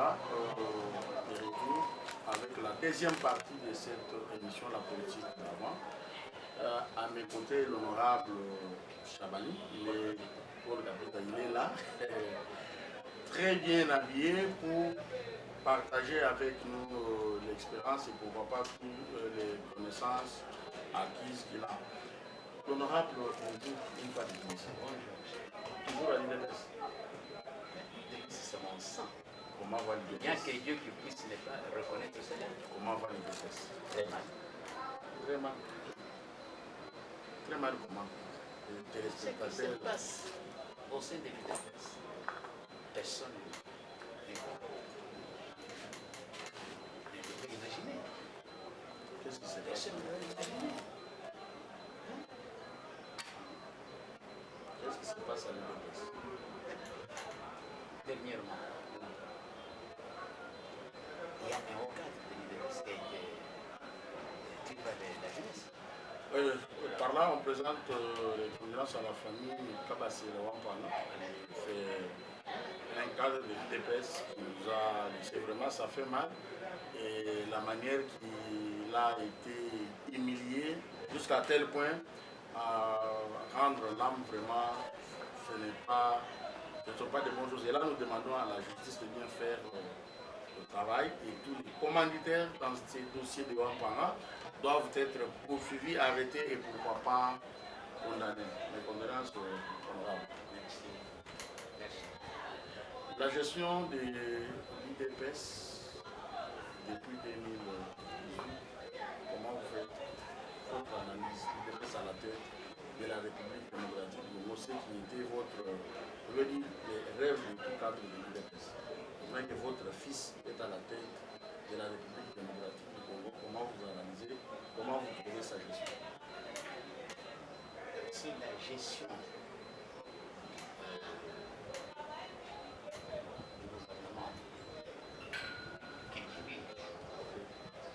voilà, de retour avec la deuxième partie de cette émission, la politique d'avant. À mes côtés, l'honorable Chabani, il est là, très bien habillé pour partager avec nous l'expérience et pourquoi pas toutes les connaissances acquises qu'il a. L'honorable, une fois de plus, toujours à l'IDPS. C'est mon sang. Comment va l'IDPS? Bien que Dieu qui puisse ne pas reconnaître cela. Comment va l'IDPS? Très mal. Très mal. Très mal comment? Ce qui se passe au sein de l'IDPS, personne ne peut imaginer. Qu'est-ce qui se passe? Personne ne peut imaginer. Qu'est-ce qui se passe à l'IDPS? Dernièrement, il y a un haut cadre de l'IDPS qui a été tué par la jeunesse. Par là, on présente les condoléances à la famille Kabassi Wampana. C'est un cadre de l'IDPS qui nous a laissé vraiment, ça fait mal. Et la manière qu'il a été humilié jusqu'à tel point à rendre l'âme vraiment, ce ne sont pas de bonnes choses. Et là, nous demandons à la justice de bien faire le travail et tous les commanditaires dans ces dossiers de Wampana doivent être poursuivis, arrêtés et pourquoi pas condamnés. Mes condoléances honorables. Merci. Merci. La gestion de l'IDPS depuis 2018, comment vous faites votre analyse? L'IDPS à la tête de la République démocratique du Congo, ce qui était votre, je veux dire, les rêves de tout cadre de l'IDPS. Maintenant que votre fils est à la tête de la République démocratique du Congo, comment vous analysez, comment vous trouvez sa gestion? Si la gestion du gouvernement qui dirige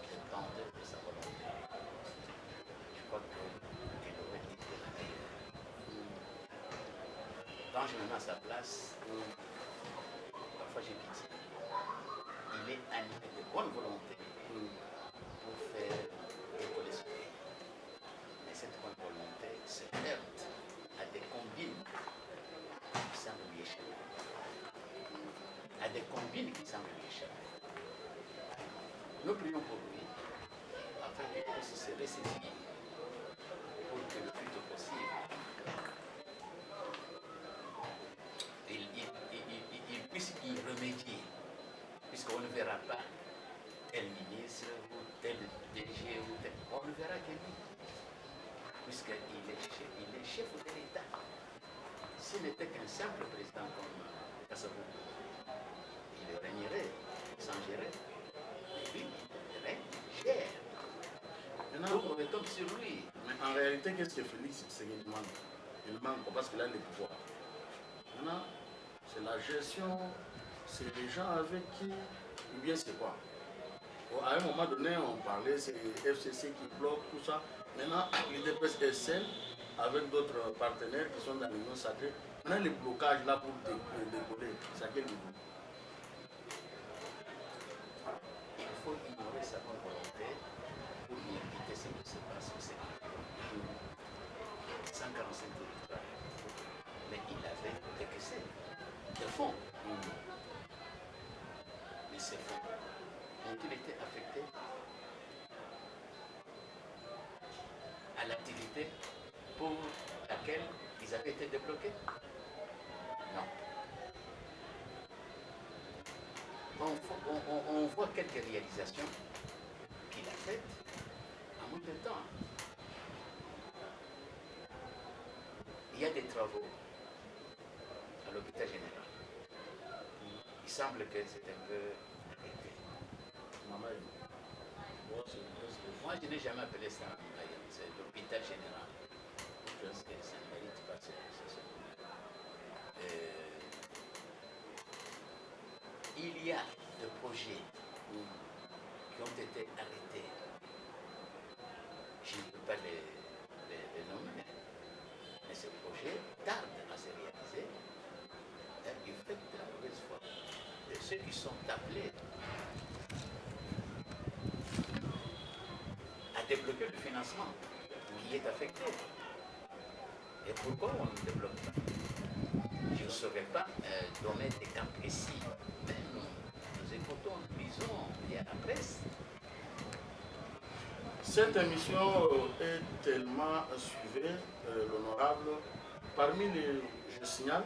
dépend de sa volonté, je crois qu'elle aurait été la meilleure. Quand je me mets à sa place, parfois j'ai pitié. Il est animé de bonne volonté pour faire évoluer ce pays. Mais cette bonne volonté se heurte à des combines qui semblent lui échapper. À des combines qui semblent lui échapper. Nous prions pour lui afin qu'il puisse se ressaisir pour que le plus tôt possible il puisse y remédier, puisqu'on ne verra pas tel ministre ou tel DG ou tel. On ne verra que lui, puisqu'il est chef de l'État. S'il n'était qu'un simple président comme Kassabou, il régnerait sans gérer. Mais lui, il règne, il gère. Maintenant, on retombe sur lui. Mais en réalité, qu'est-ce que Félix Tshisekedi demande? Il manque parce qu'il a le pouvoir. Maintenant, c'est la gestion, c'est les gens avec qui, ou bien c'est quoi? À un moment donné, on parlait, c'est les FCC qui bloquent tout ça. Maintenant, l'IDPS est seul avec d'autres partenaires qui sont dans l'Union sacrée. Maintenant, les blocages là pour décoller, c'est à quel niveau? Il faut ignorer sa bonne volonté pour lui éviter ce qui se passe au Sénégal. 145 territoires. Mais il avait décaissé des fonds. Mais ces fonds ont-ils été affectés à l'activité pour laquelle ils avaient été débloqués? Non. On voit quelques réalisations qu'il a faites en moins de temps. Il y a des travaux à l'hôpital général. Il semble que c'est un peu arrêté. Moi, je n'ai jamais appelé ça c'est l'hôpital général. Je pense que ça ne mérite pas ce nom. Il y a des projets qui ont été arrêtés. Je ne peux pas les nommer. Mais ces projets tardent à se réaliser. Il fait de la mauvaise foi des ceux qui sont appelés à débloquer le financement qui est affecté. Et pourquoi on ne débloque pas? Je ne saurais pas donner des cas précis, mais nous écoutons, nous lisons via la presse. Cette émission est tellement suivie, l'honorable. Parmi les, je signale,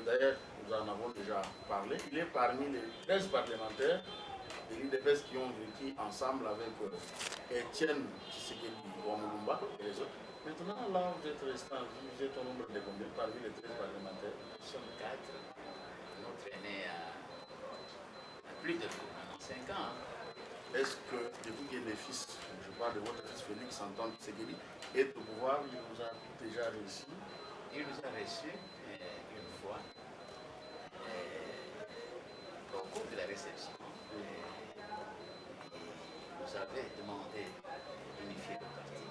d'ailleurs nous en avons déjà parlé, il est parmi les 13 parlementaires de l'IDPS qui ont vécu ensemble avec Étienne Tshisekedi Ouamulumba et les autres. Maintenant, là, vous êtes resté en vie, vous êtes au nombre de combien parmi les 13 parlementaires? Nous sommes 4. Notre aîné a plus de 95 ans. Est-ce que depuis que les fils, je parle de votre fils Félix Antoine Tshisekedi, est au pouvoir, il vous a déjà réussi? Il nous a reçus une fois au cours de la réception. Il nous avait demandé d'unifier le parti.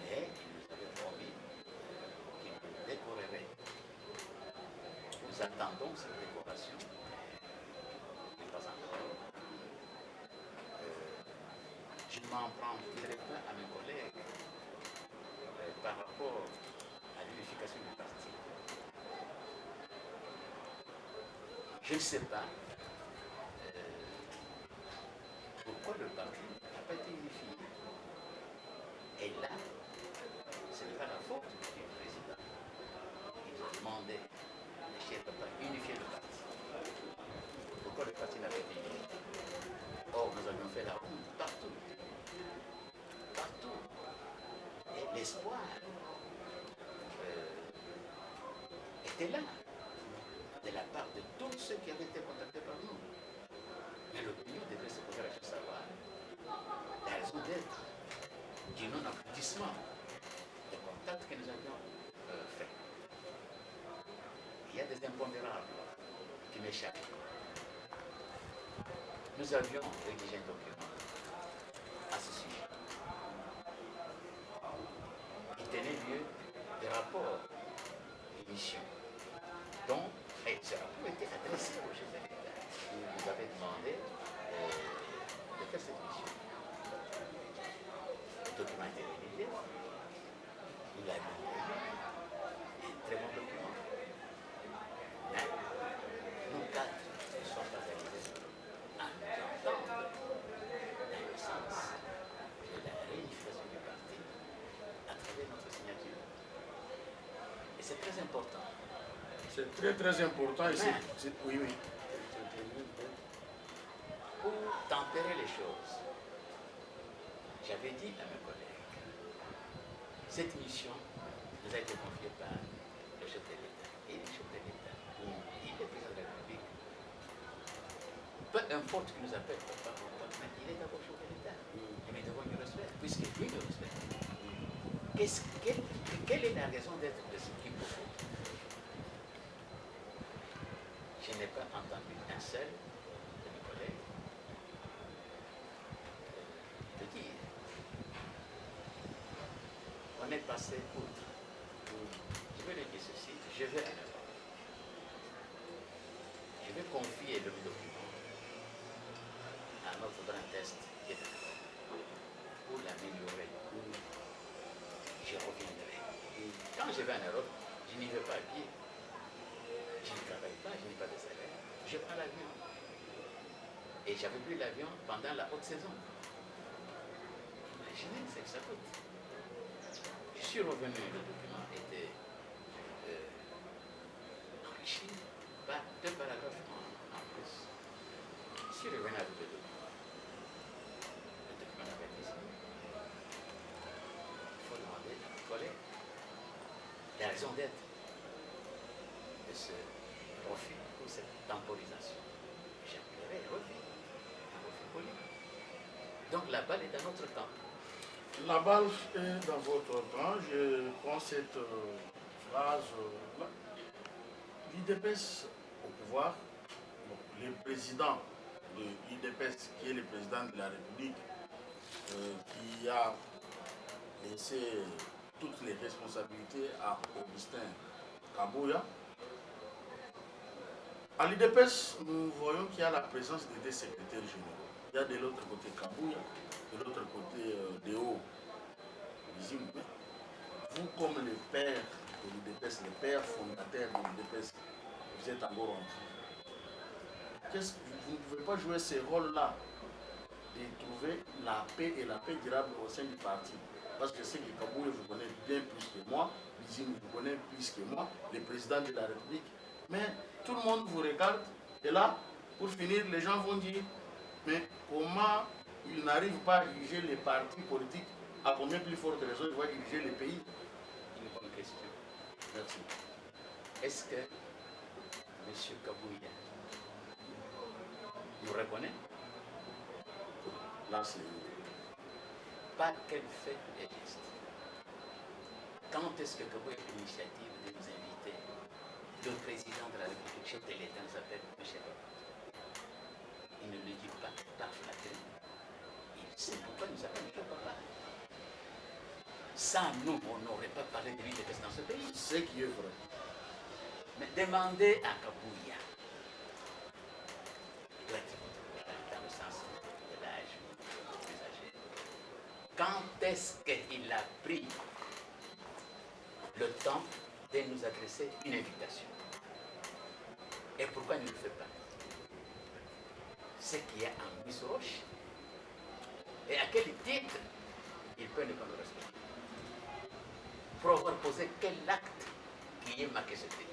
Et il nous avait promis qu'il nous décorerait. Nous attendons cette décoration, mais pas encore. Je m'en prends directement à mes collègues par rapport à l'unification du parti. Je ne sais pas pourquoi le parti n'a pas été unifié. Et là, ce n'est pas la faute du président. Il nous a demandé, les chefs de parti, unifier le parti. Pourquoi le parti n'a pas été unifié? Or, nous avions fait la route partout. Partout. Et l'espoir était là, de la part de tous ceux qui avaient été contactés par nous. Mais l'opinion devait se poser à savoir la raison d'être du non-aboutissement des contacts que nous avions faits. Il y a des impondérables qui m'échappent. Nous avions rédigé un document à ce sujet. Il tenait lieu des rapports et missions dont ce rapport était adressé au chef de l'État. Il nous avait demandé de faire cette mission. Le document était rédigé. Nous l'avions lu. Un très bon document. Mais nous 4 ne sommes pas arrivés à nous entendre dans le sens de la réunification du parti à travers notre signature. Et c'est très important. C'est très important ici. Oui, oui. Pour tempérer les choses, j'avais dit à mes collègues, cette mission nous a été confiée par le chef de l'État. Et le chef de l'État, il est président de la République. Peu importe qu'il nous appelle, mais il est d'abord chef de l'État. Et nous devons lui respecter, puisque lui nous respecte. Quelle est la raison d'être de ce qui propose? Je n'ai pas entendu un seul de mes collègues le dire. On est passé outre. Je vais lui dire ceci, je vais en Europe. Je vais confier le document à notre grand test qui est en Europe pour l'améliorer. Je reviendrai. Quand je vais en Europe, je n'y vais pas à pied. Je ne travaille pas, je n'ai pas de salaire. Je prends l'avion. Et j'avais pris l'avion pendant la haute saison. Imaginez ce que ça coûte. Je suis revenu, le document était enrichi par 2 paragraphes en plus. Je suis revenu avec le document. Le document avait été signé. Il faut demander à mes collègues la raison d'être de ce refus ou cette temporisation. J'appellerai un refus politique. Donc la balle est dans notre camp. La balle est dans votre camp. Je prends cette phrase. L'IDPS au pouvoir, le président de l'IDPS, qui est le président de la République, qui a laissé toutes les responsabilités à Augustin Kabouya, À l'IDPS, nous voyons qu'il y a la présence des deux secrétaires généraux. Il y a de l'autre côté Kabouya, de l'autre côté Déo Bizimbe. Vous, comme le père de l'IDPS, le père fondateur de l'IDPS, vous êtes en Burundi. Vous ne pouvez pas jouer ce rôle-là de trouver la paix et la paix durable au sein du parti. Parce que c'est que Kabouya vous connaît bien plus que moi, Bizimbe vous connaît plus que moi, le président de la République. Mais tout le monde vous regarde et là, pour finir, les gens vont dire mais comment il n'arrive pas à diriger les partis politiques, à combien plus forte raison il va diriger le pays? Une bonne question. Merci. Est-ce que M. Kabouya nous reconnaît? Là, c'est... Par quel fait est juste? Quand est-ce que Kabouya a pris l'initiative de nous inviter? Le président de la République, chef de l'État, nous appelle M. Kabouya. Il ne le dit pas par flatterie. Il sait pourquoi nous appelle M. Papa. Sans nous, on n'aurait pas parlé de l'IDPS dans ce pays. C'est qui est vrai. Mais demandez à Kabouya, il doit être dans le sens de l'âge plus âgé. Quand est-ce qu'il a pris le temps de nous adresser une invitation? Et pourquoi il ne le fait pas? C'est qu'il y a un Miss Roche. Et à quel titre il peut ne pas nous respecter? Pour avoir posé quel acte qui est marqué ce titre?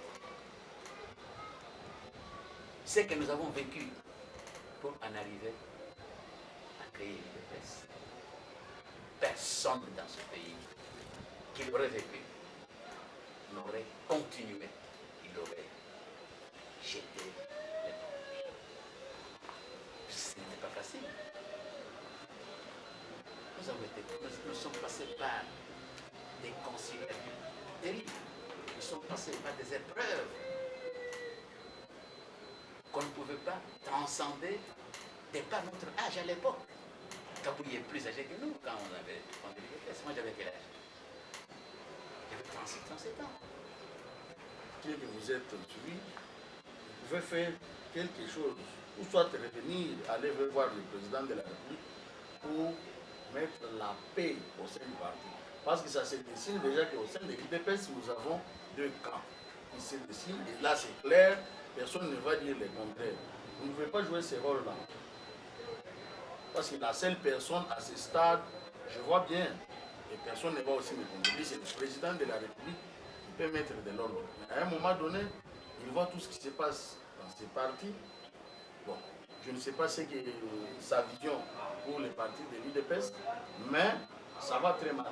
C'est que nous avons vécu pour en arriver à créer l'IDPS. Personne dans ce pays qui l'aurait vécu n'aurait continué, il aurait jeté l'éponge. Ce n'était pas facile. Nous sommes passés par des conciliations terribles. Nous sommes passés par des épreuves qu'on ne pouvait pas transcender de par notre âge à l'époque. Kabouya est plus âgé que nous quand on avait fondé l'IDPS. Moi j'avais quel âge? J'avais 36, 37 ans. Dès que vous êtes suivi, vous pouvez faire quelque chose, ou soit revenir, aller voir le président de la République pour mettre la paix au sein du parti. Parce que ça se dessine déjà qu'au sein de l'IDPS, nous avons deux camps qui se dessinent, et là c'est clair, personne ne va dire le contraire. Vous ne pouvez pas jouer ce rôle-là. Parce que la seule personne à ce stade, je vois bien, et personne ne va aussi me contredire, c'est le président de la République qui peut mettre de l'ordre. Mais à un moment donné, il voit tout ce qui se passe dans ces partis. Bon, je ne sais pas ce que sa vision pour les partis de l'IDPS, mais ça va très mal.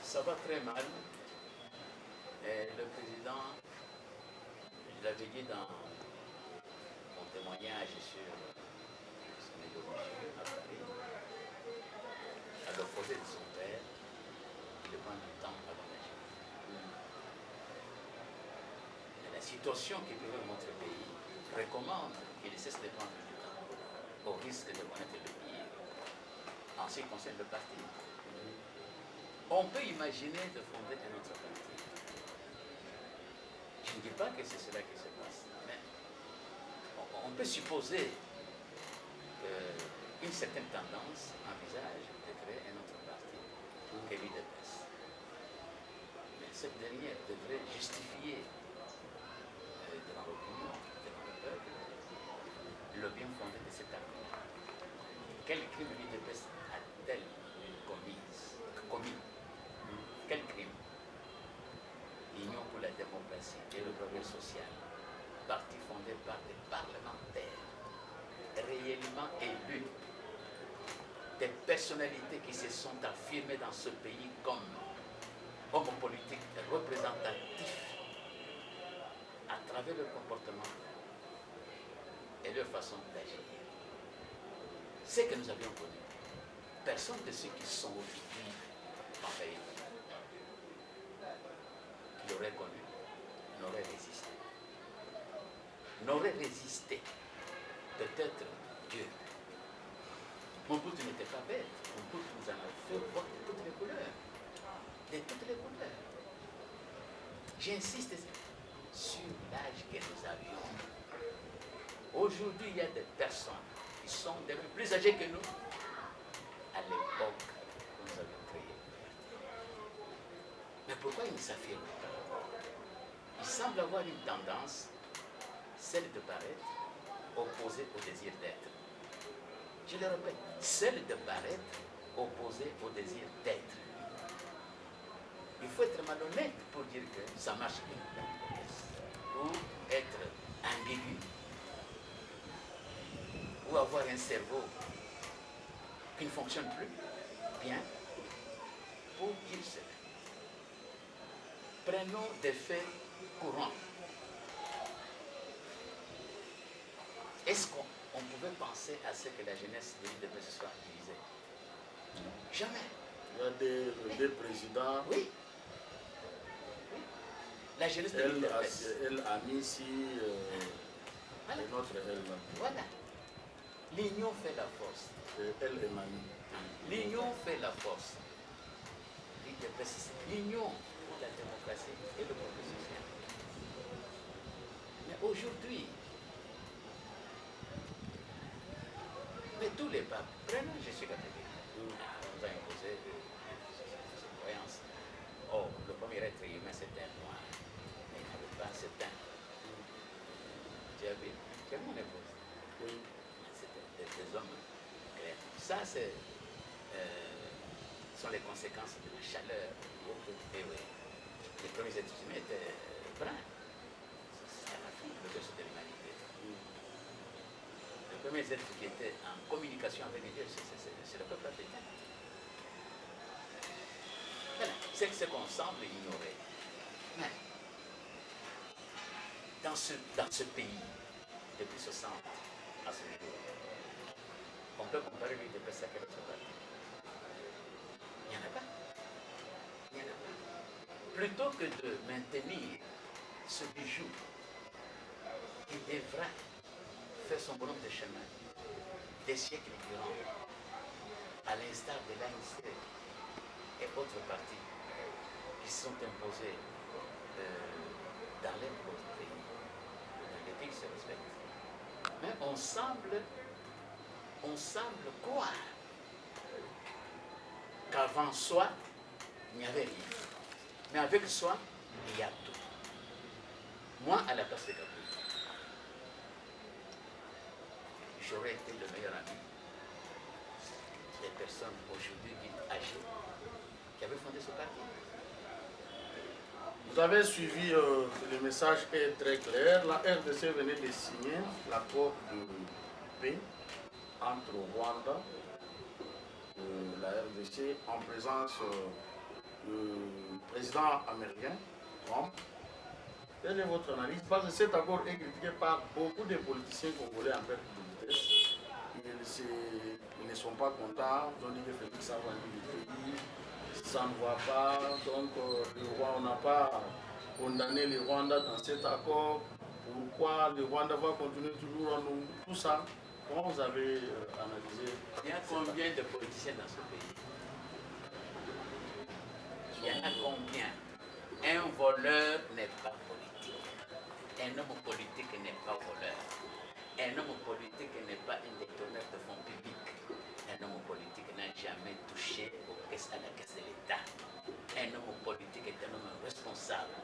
Ça va très mal. Et le président, je l'avais dit dans mon témoignage sur son évolution à Paris, à l'opposé de son père, il prend du temps avant d'agir. La situation qui prévaut dans notre pays recommande qu'il cesse de prendre du temps, au risque de connaître le pire, en ce qui concerne le parti. On peut imaginer de fonder un autre parti. Je ne dis pas que c'est cela qui se passe, mais on peut supposer qu'une certaine tendance envisage de créer un autre parti que l'IDPS. Mais cette dernière devrait justifier devant l'opinion, devant le peuple, le bien fondé de cet acte. Quel crime l'IDPS a-t-elle commis? Quel crime? L'Union pour la démocratie et le progrès social, parti fondé par des parlementaires réellement élus, des personnalités qui se sont affirmées dans ce pays comme hommes politiques représentatifs à travers leur comportement et leur façon d'agir. Ce que nous avions connu, personne de ceux qui sont aujourd'hui en faillite qui l'auraient connu n'aurait résisté. N'aurait résisté. Peut-être Dieu. Mobutu n'était pas bête. Mobutu nous en a fait voir de toutes les couleurs. De toutes les couleurs. J'insiste sur l'âge. l'âge que nous avions. Aujourd'hui, il y a des personnes qui sont devenues plus âgées que nous à l'époque où nous avions créé. Mais pourquoi ils ne s'affirment pas? Il semble avoir une tendance, celle de paraître, opposée au désir d'être. Je le répète, celle de paraître, opposée au désir d'être. Il faut être malhonnête pour dire que ça marche bien. Ou être ambigu, ou avoir un cerveau qui ne fonctionne plus bien pour dire cela. Prenons des faits courants. Est-ce qu'on pouvait penser à ce que la jeunesse de l'UDP se soit divisée? Jamais. Il y a des présidents. Oui. La jeunesse de l'UDP. Elle a mis ici Voilà. notre elle. Voilà. L'union fait la force. Elle est Mani. L'union fait la force. L'UDP, c'est l'union pour la démocratie et le progrès social. Mais aujourd'hui, mais tous les papes, vraiment, je suis catholique. On nous a imposé cette croyance. Oh, le premier être humain, c'était un noir. Mais il n'avait pas cet un. Tu as vu? Quel mon épouse? Oui. C'était des hommes clairs. Ça, c'est sont les conséquences de la chaleur. Et oui, les premiers êtres humains étaient bruns. C'est à la fin le berceau de l'humanité. Les premiers êtres qui étaient en communication avec Dieu, c'est le peuple africain. Voilà. C'est ce qu'on semble ignorer. Mais dans ce pays, depuis 60 à ce niveau, on peut comparer lui de Pessac avec ce parti. Il n'y en a pas. Il n'y en a pas. Plutôt que de maintenir ce bijou qui devra faire son bonhomme de chemin des siècles durant, à l'instar de l'ANC et autres partis qui se sont imposés dans les autres pays, dans les pays qui se respectent. Mais on semble croire qu'avant soi, il n'y avait rien. Mais avec soi, il y a tout. Moi, à la place de Kabul, j'aurais été le meilleur ami des personnes aujourd'hui âgées qui avaient fondé ce parti. Vous avez suivi, le message est très clair. La RDC venait de signer l'accord de paix entre Rwanda et la RDC en présence du président américain, Trump. Quelle est votre analyse? Parce que cet accord est critiqué par beaucoup de politiciens congolais en perte de vitesse. Ils ne sont pas contents. Ils ont dit que Félix a vendu le pays. Ça ne va pas. Donc, on n'a pas condamné le Rwanda dans cet accord. Pourquoi le Rwanda va continuer toujours à nous. Tout ça, comment vous avez analysé? Il y a combien de politiciens dans ce pays? Il y en a combien? Un voleur n'est pas politique. Un homme politique n'est pas voleur. Un homme politique n'est pas un détourneur de fonds publics. Un homme politique n'a jamais touché à la caisse de l'État. Un homme politique est un homme responsable.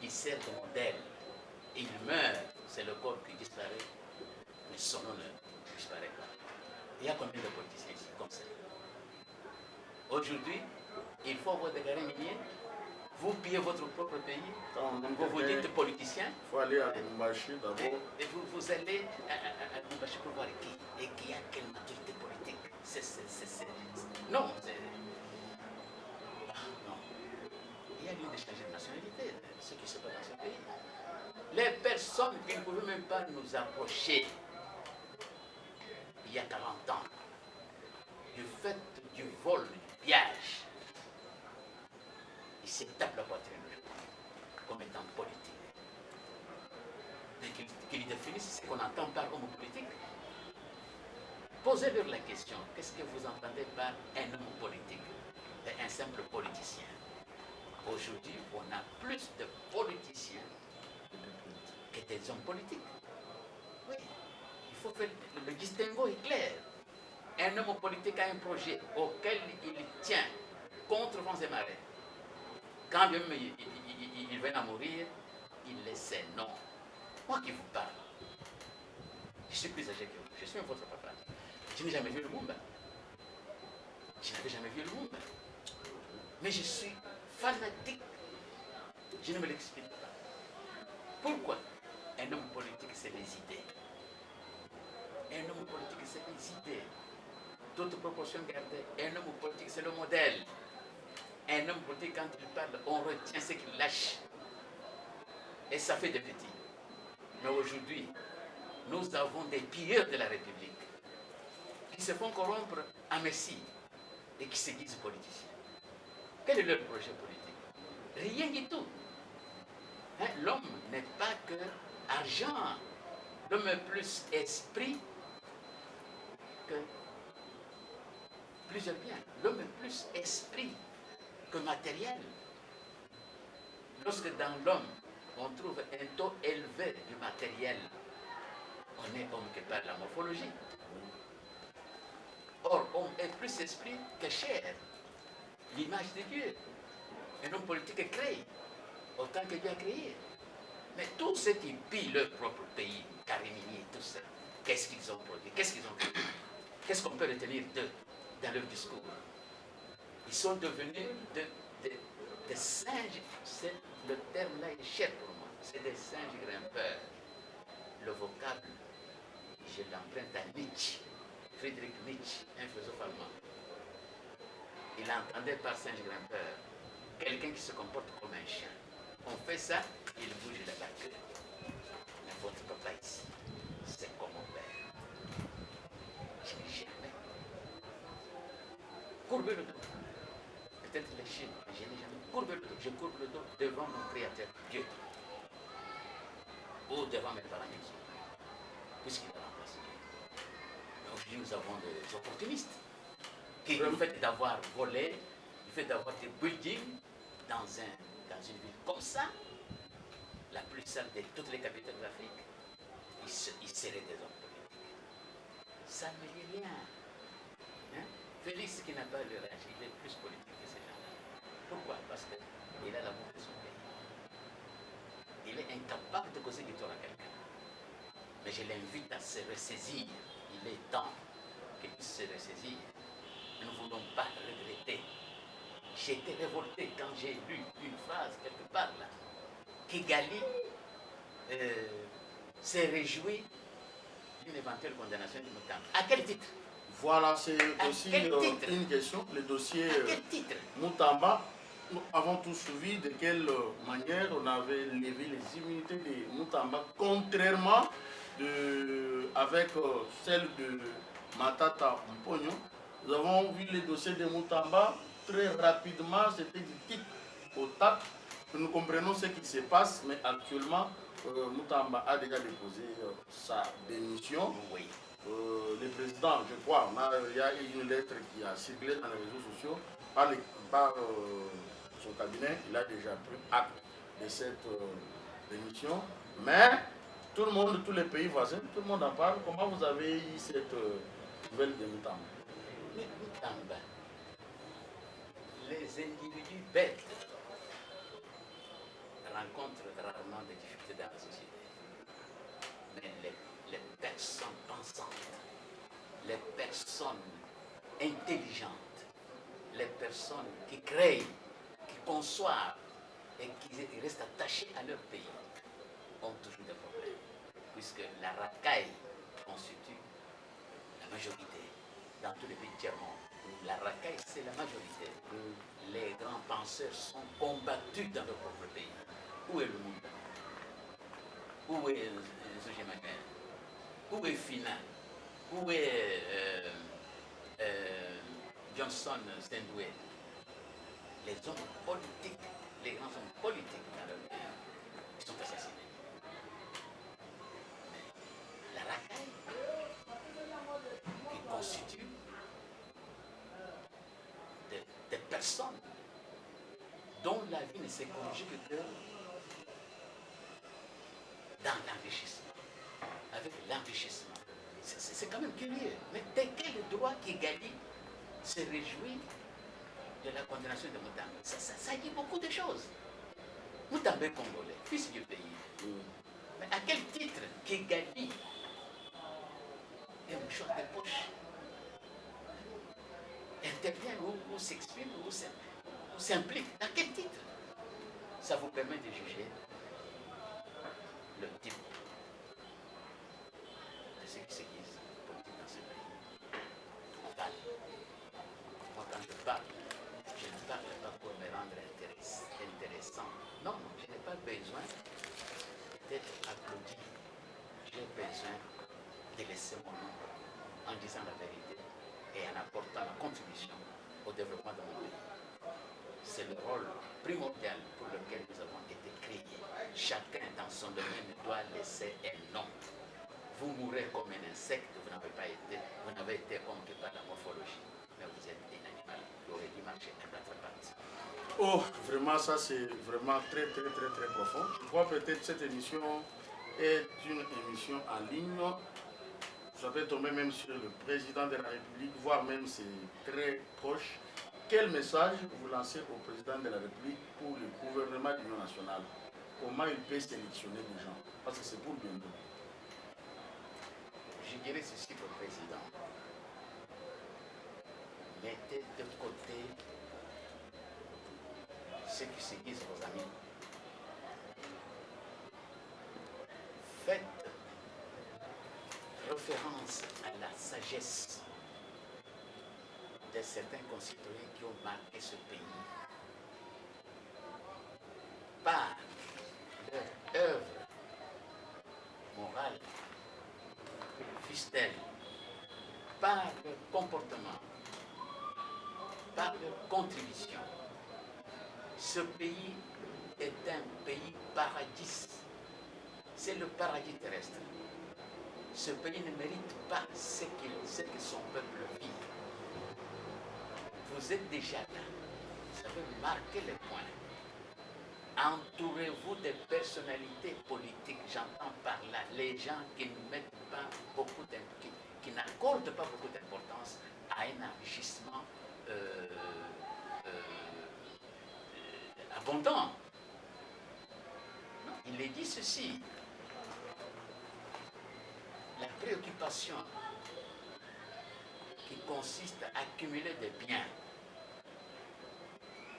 Il sert de modèle. Il meurt, c'est le corps qui disparaît, mais son nom ne disparaît pas. Il y a combien de politiciens ici comme ça? Aujourd'hui, il faut avoir des garants miniers. Vous pillez votre propre pays. Vous vous dites politicien. Il faut aller à Lubumbashi d'abord. Et vous allez à Lubumbashi pour voir qui. Et qui a quelle maturité politique. Non, non. Il y a lieu de changer de nationalité, ce qui se passe dans ce pays. Les personnes qui ne pouvaient même pas nous approcher il y a 40 ans, du fait du vol, du pillage, ils se tapent la poitrine comme étant politique. Et qu'ils définissent ce qu'on entend par homme politique. Posez-leur la question, qu'est-ce que vous entendez par un homme politique et un simple politicien? Aujourd'hui, on a plus de politiciens que des hommes politiques. Oui, il faut faire le distinguo est clair. Un homme politique a un projet auquel il tient contre vents et marées. Quand même il vient à mourir, il laisse non. Moi qui vous parle, je suis plus âgé que vous, je suis votre papa. Je n'ai jamais vu le monde. Je n'avais jamais vu le monde. Mais je suis fanatique. Je ne me l'explique pas. Pourquoi? Un homme politique, c'est les idées. Un homme politique, c'est les idées. D'autres proportions gardées. Un homme politique, c'est le modèle. Un homme politique, quand il parle, on retient ce qu'il lâche. Et ça fait des petits. Mais aujourd'hui, nous avons des pilleurs de la République qui se font corrompre à merci et qui se disent politiciens. Quel est leur projet politique? Rien du tout. Hein? L'homme n'est pas que argent. L'homme est plus esprit que plusieurs biens. L'homme est plus esprit que matériel. Lorsque dans l'homme, on trouve un taux élevé du matériel, on est homme que par la morphologie. Or, homme est plus esprit que chair, l'image de Dieu. Un homme politique est créé, autant que Dieu a créé. Mais tous ceux qui pillent leur propre pays, Carimini, tout ça, qu'est-ce qu'ils ont produit? Qu'est-ce qu'ils ont créé? Qu'est-ce qu'on peut retenir d'eux dans leur discours? Ils sont devenus des singes. Le terme-là est cher pour moi. C'est des singes grimpeurs. Le vocable, je l'emprunte à Nietzsche, Friedrich Nietzsche, un philosophe allemand. Il entendait par singe grimpeur quelqu'un qui se comporte comme un chien. On fait ça, il bouge de la queue. Mais votre papa ici, c'est comme mon père. Je n'ai jamais courbé le dos. Peut-être les chiens, mais je n'ai jamais courbé le dos. Je courbe le dos devant mon Créateur, Dieu. Ou devant mes parents, puisqu'il a remplacé Dieu. Mais aujourd'hui, nous avons des opportunistes qui, le fait d'avoir volé, le fait d'avoir des buildings dans une ville comme ça, la plus sale de toutes les capitales d'Afrique, ils seraient des hommes politiques. Ça ne me dit rien. Hein? Félix, qui n'a pas le rage, il est plus politique que ces gens-là. Pourquoi? Parce qu'il a l'amour de son pays. Il est incapable de causer du tort à quelqu'un. Mais je l'invite à se ressaisir. Il est temps qu'il puisse se ressaisir. Nous ne voulons pas regretter. J'étais révolté quand j'ai lu une phrase quelque part là. Kigali s'est réjoui d'une éventuelle condamnation de Moutamba. À quel titre? Voilà, c'est aussi une question. Le dossier Moutamba, nous avons tous suivi de quelle manière on avait levé les immunités de Moutamba, contrairement avec celle de Matata Mpogno. Nous avons vu les dossiers de Moutamba très rapidement, c'était du tic au tac. Nous comprenons ce qui se passe, mais actuellement, Moutamba a déjà déposé sa démission. Oui. Le président, je crois, il y a une lettre qui a circulé dans les réseaux sociaux par son cabinet. Il a déjà pris acte de cette démission. Mais tout le monde, tous les pays voisins, tout le monde en parle. Comment vous avez eu cette nouvelle de Moutamba? Mais Moutamba, les individus bêtes rencontrent rarement des difficultés dans la société. Mais les personnes pensantes, les personnes intelligentes, les personnes qui créent, qui conçoivent et qui restent attachées à leur pays ont toujours des problèmes. Puisque la racaille constitue la majorité dans tous les pays tiers-monde. La racaille, c'est la majorité. Les grands penseurs sont combattus dans leur propre pays. Où est le monde? Où est Zogémaguin? Où est Fina? Où est Johnson Stendoué? Les hommes politiques, les grands hommes politiques dans leur pays, ils sont assassinés. Mais la racaille, qui constitue des personnes dont la vie ne se conjugue que dans l'enrichissement, avec l'enrichissement. C'est quand même curieux. Mais de quel droit Kigali se réjouit de la condamnation de Mutambe? Ça dit beaucoup de choses. Mutambe congolais, fils du pays. Mais à quel titre Kigali est un mouchoir de poche, intervient ou s'exprime ou s'implique? À quel titre? Ça vous permet de juger le type de ce qui se dit politique dans ce pays. Enfin, moi quand je ne parle pas pour me rendre intéressant. Non, je n'ai pas besoin d'être applaudi. J'ai besoin de laisser mon nom en disant la vérité et en apportant ma contribution au développement de mon pays. C'est le rôle primordial pour lequel nous avons été créés. Chacun dans son domaine doit laisser un nom. Vous mourrez comme un insecte, vous n'avez été homme que par la morphologie, mais vous êtes un animal qui aurait dû marcher à quatre pattes. Oh, vraiment, ça c'est vraiment très profond. Je crois peut-être que cette émission est une émission en ligne. Ça peut tomber même sur le président de la République, voire même ses très proches. Quel message vous lancez au président de la République pour le gouvernement de l'Union nationale? Comment il peut sélectionner les gens? Parce que c'est pour bientôt. Je dirais ceci au président. Mettez de côté ceux qui se disent vos amis. Faites référence à la sagesse de certains concitoyens qui ont marqué ce pays par leur œuvre morale, fistelle, par leur comportement, par leur contribution. Ce pays est un pays paradis. C'est le paradis terrestre. Ce pays ne mérite pas ce que son peuple vit. Vous êtes déjà là. Vous avez marqué les points. Entourez-vous des personnalités politiques. J'entends par là les gens qui ne mettent pas beaucoup d'importance, qui n'accordent pas beaucoup d'importance à un enrichissement abondant. Non, il est dit ceci. La préoccupation qui consiste à accumuler des biens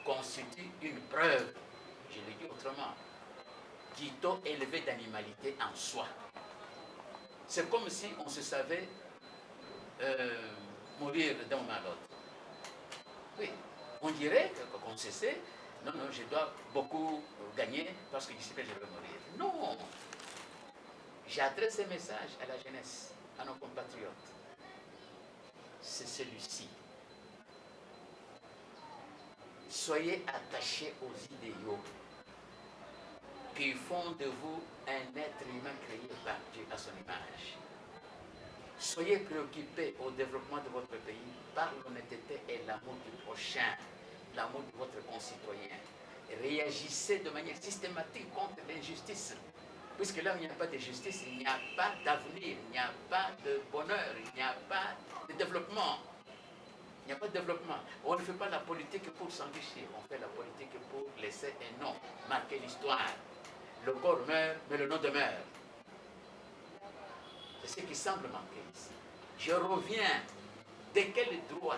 constitue une preuve, je le dis autrement, du taux élevé d'animalité en soi. C'est comme si on se savait mourir d'un moment à l'autre. Oui, on dirait qu'on se sait, non, je dois beaucoup gagner parce que d'ici peu je vais mourir. Non! J'adresse un message à la jeunesse, à nos compatriotes. C'est celui-ci. Soyez attachés aux idéaux qui font de vous un être humain créé par Dieu à son image. Soyez préoccupés au développement de votre pays par l'honnêteté et l'amour du prochain, l'amour de votre concitoyen. Réagissez de manière systématique contre l'injustice. Puisque là où il n'y a pas de justice, il n'y a pas d'avenir, il n'y a pas de bonheur, il n'y a pas de développement. Il n'y a pas de développement. On ne fait pas la politique pour s'enrichir, on fait la politique pour laisser un nom, marquer l'histoire. Le corps meurt, mais le nom demeure. C'est ce qui semble manquer ici. Je reviens. De quel droit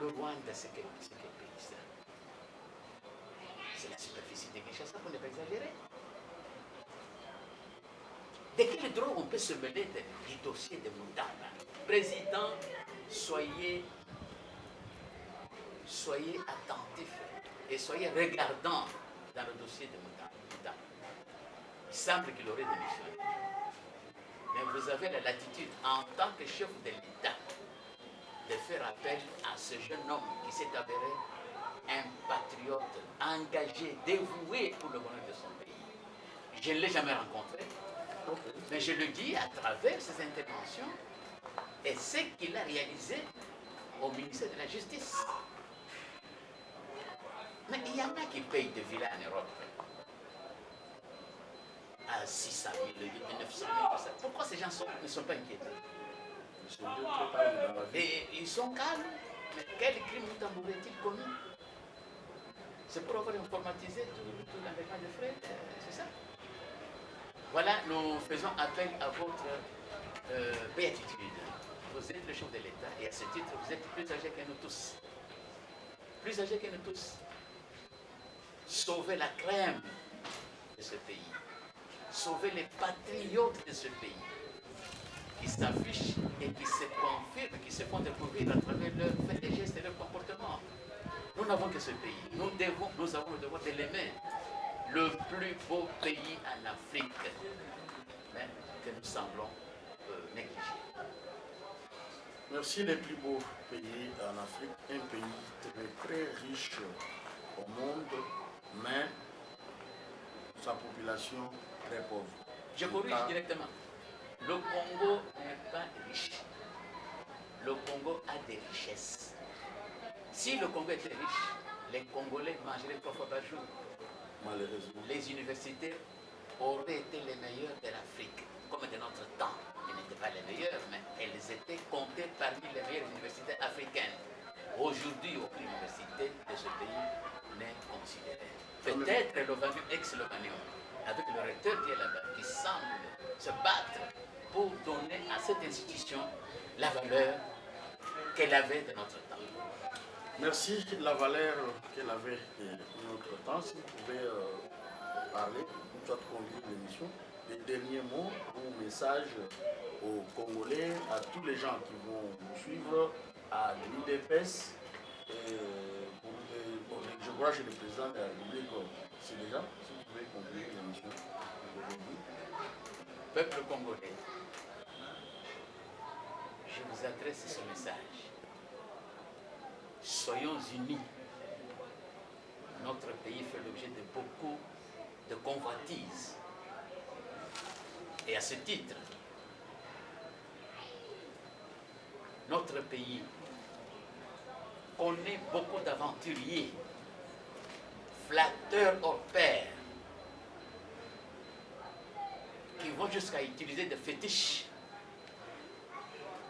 le Rwanda, c'est quel pays ça? C'est la superficie de Kinshasa, pour ne pas exagérer. De quel droit on peut se mêler du dossier de Mutambe? Président, soyez attentifs et soyez regardants dans le dossier de Mutambe. Il semble qu'il aurait démissionné. Mais vous avez la latitude, en tant que chef de l'État, de faire appel à ce jeune homme qui s'est avéré un patriote, engagé, dévoué pour le bonheur de son pays. Je ne l'ai jamais rencontré. Mais je le dis à travers ses interventions et ce qu'il a réalisé au ministère de la Justice. Mais il y en a qui payent de villas en Europe. à 600 000, 900 000, tout ça. Pourquoi ces gens ne sont pas inquiétés? Ils sont très calmes dans la vie. Et ils sont calmes. Mais quel crime Tambour est-il commis? C'est pour avoir informatisé tout l'enlèvement de frais, c'est ça. Voilà, nous faisons appel à votre béatitude. Vous êtes le chef de l'État et à ce titre, vous êtes plus âgé que nous tous. Plus âgé que nous tous. Sauvez la crème de ce pays. Sauvez les patriotes de ce pays qui s'affichent et qui se confirment, qui se font découvrir à travers leurs faits et gestes et leur comportement. Nous n'avons que ce pays. Nous avons le devoir de l'aimer. Le plus beau pays en Afrique, mais que nous semblons négliger. Merci. Les plus beaux pays en Afrique, un pays très riche au monde, mais sa population très pauvre. Je corrige directement. Le Congo n'est pas riche. Le Congo a des richesses. Si le Congo était riche, les Congolais mangeraient 3 fois par jour. Malheureusement. Les universités auraient été les meilleures de l'Afrique, comme de notre temps. Elles n'étaient pas les meilleures, mais elles étaient comptées parmi les meilleures universités africaines. Aujourd'hui, aucune université de ce pays n'est considérée. Peut-être l'Ovanium, ex-Lovanium, avec le recteur qui est là-bas, qui semble se battre pour donner à cette institution la valeur qu'elle avait de notre temps. Merci. La valeur qu'elle avait de notre temps. Si vous pouvez parler, ou soit conduire l'émission, les derniers mots ou messages aux Congolais, à tous les gens qui vont nous suivre, à l'UDPS, je crois que le président de la République, c'est déjà, si vous pouvez conduire l'émission aujourd'hui. Peuple congolais, je vous adresse ce message. Soyons unis. Notre pays fait l'objet de beaucoup de convoitises. Et à ce titre, notre pays connaît beaucoup d'aventuriers, flatteurs hors pair, qui vont jusqu'à utiliser des fétiches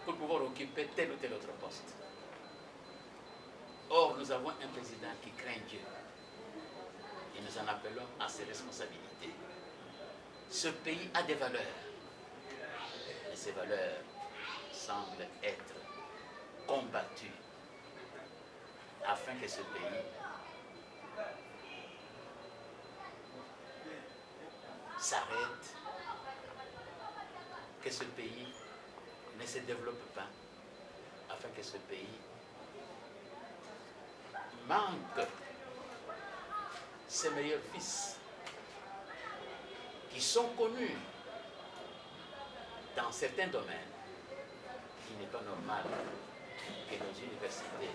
pour pouvoir occuper tel ou tel autre poste. Or, nous avons un président qui craint Dieu et nous en appelons à ses responsabilités. Ce pays a des valeurs, et ces valeurs semblent être combattues afin que ce pays s'arrête, que ce pays ne se développe pas, afin que ce pays manque ses meilleurs fils qui sont connus dans certains domaines. Il n'est pas normal que nos universités,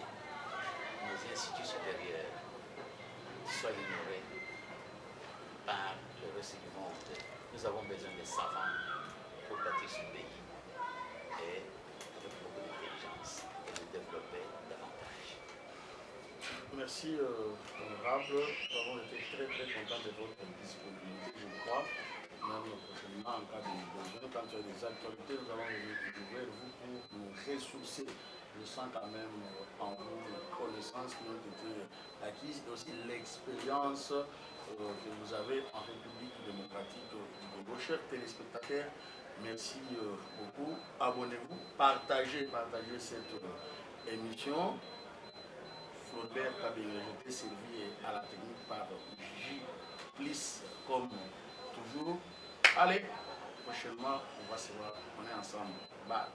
nos instituts supérieurs soient ignorés par le reste du monde. Nous avons besoin de savants pour bâtir ce pays et avec beaucoup d'intelligence et de développer davantage. Merci, honorable. Nous avons été très contents de votre disponibilité, je crois. Même prochainement, en cas de besoin, quand il y a des actualités, nous allons vous vers vous pour nous ressourcer. Je sens quand même en vous les connaissances qui ont été acquises et aussi l'expérience que vous avez en République démocratique du Congo. Chers téléspectateurs, merci beaucoup. Abonnez-vous, partagez cette émission. Floribert Kabengele était servi à la technique par J. Plis, comme toujours. Allez, prochainement, on va se voir. On est ensemble. Bye.